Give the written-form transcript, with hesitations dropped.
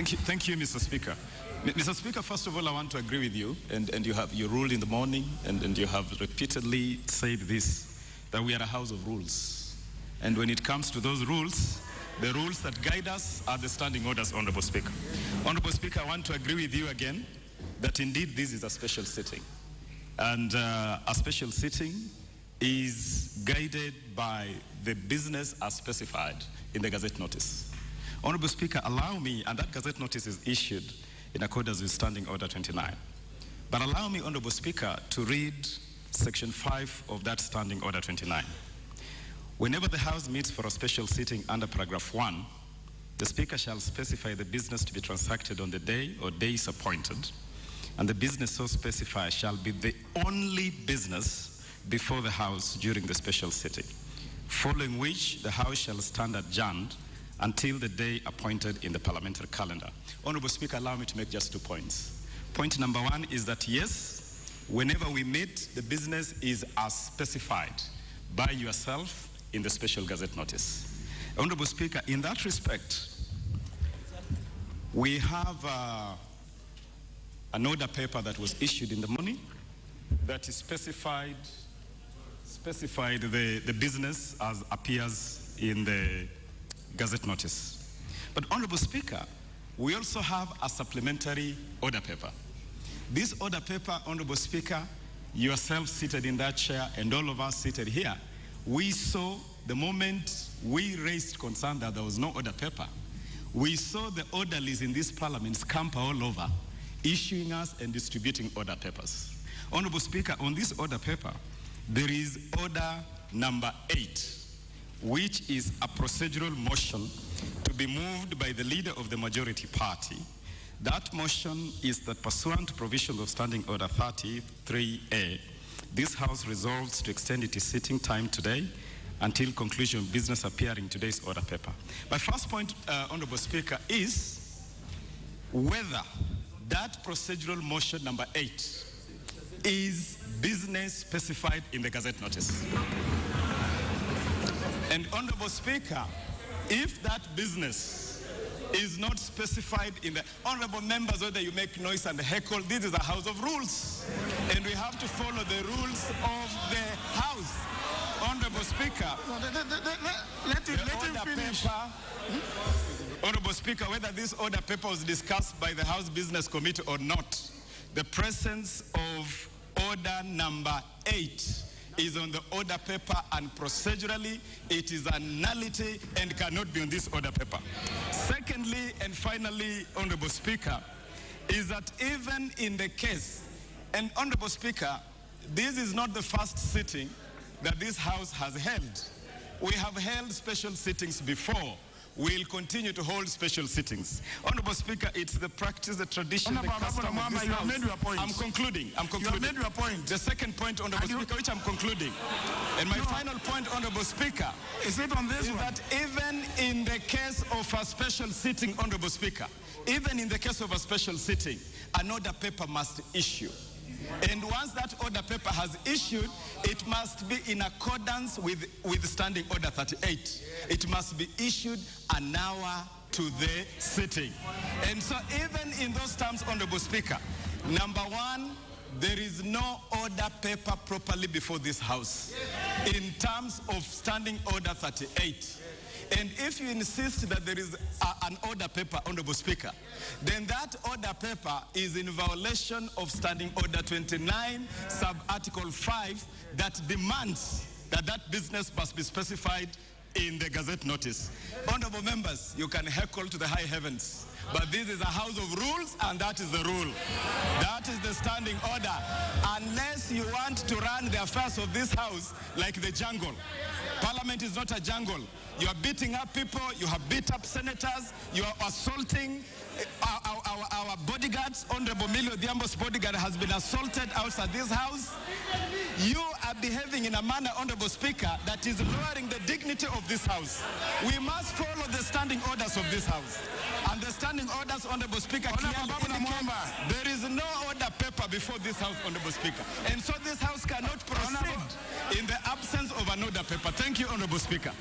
Thank you, Mr. Speaker. Mr. Speaker, first of all, I want to agree with you, and you ruled in the morning, and you have repeatedly said this, that we are a house of rules. And when it comes to those rules, the rules that guide us are the standing orders, Honorable Speaker. Honorable Speaker, I want to agree with you again that indeed this is a special sitting. And a special sitting is guided by the business as specified in the Gazette notice. Honorable Speaker, allow me, and that Gazette notice is issued in accordance with Standing Order 29. But allow me, Honorable Speaker, to read Section 5 of that Standing Order 29. Whenever the House meets for a special sitting under Paragraph 1, the Speaker shall specify the business to be transacted on the day or days appointed, and the business so specified shall be the only business before the House during the special sitting, following which the House shall stand adjourned until the day appointed in the parliamentary calendar. Honorable Speaker, allow me to make just 2 points. Point number 1 is that yes, whenever we meet, the business is as specified by yourself in the special Gazette notice. Honorable Speaker, in that respect, we have an order paper that was issued in the morning that is specified the business as appears in the Gazette notice. But Honorable Speaker, we also have a supplementary order paper. This order paper, Honorable Speaker, yourself seated in that chair and all of us seated here, we saw the moment we raised concern that there was no order paper, we saw the orderlies in this parliament scamper all over, issuing us and distributing order papers. Honorable Speaker, on this order paper, there is order number 8, which is a procedural motion to be moved by the leader of the majority party. That motion is that pursuant to provisions of Standing Order 33A, this House resolves to extend its sitting time today until conclusion of business appearing in today's order paper. My first point, Honorable Speaker, is whether that procedural motion number 8 is business specified in the Gazette notice. And Honorable Speaker, if that business is not specified in the, honorable members, whether you make noise and heckle, this is a house of rules. And we have to follow the rules of the House. Honorable Speaker, let him finish. Honorable Speaker, whether this order paper was discussed by the House Business Committee or not, the presence of order number 8 is on the order paper, and procedurally it is a nullity and cannot be on this order paper. Secondly and finally, Honorable Speaker, is that even in the case, and Honorable Speaker, this is not the first sitting that this House has held. We have held special sittings before. We'll continue to hold special sittings. Honorable Speaker, it's the practice, the tradition, the custom of this House. You have made your point. I'm concluding. You have made your point. The second point, Honorable Speaker, which I'm concluding. And my final point, Honorable Speaker, is it on this is one? that even in the case of a special sitting, Honorable Speaker, even in the case of a special sitting, an order paper must issue. And once that order paper has issued, it must be in accordance with Standing Order 38. It must be issued an hour to the sitting. And so even in those terms, Honorable Speaker, number 1, there is no order paper properly before this House in terms of Standing Order 38. And if you insist that there is an order paper, Honorable Speaker, then that order paper is in violation of Standing Order 29, sub-article 5, that demands that that business must be specified in the Gazette notice. Honorable members, you can heckle to the high heavens, but this is a house of rules, and that is the rule. That is the standing order. Unless you want to run the affairs of this House like the jungle. Parliament is not a jungle. You are beating up people, you have beat up senators, you are assaulting our bodyguards. Honorable Millie Odhiambo's bodyguard has been assaulted outside this House. You are behaving in a manner, Honorable Speaker, that is lowering the dignity of this House. We must follow the standing orders of this House. And the standing orders, Honorable Speaker, clearly indicate there is no order paper before this House, Honorable Speaker. And so this House cannot proceed in the absence of an order paper. Thank you, Honorable Speaker.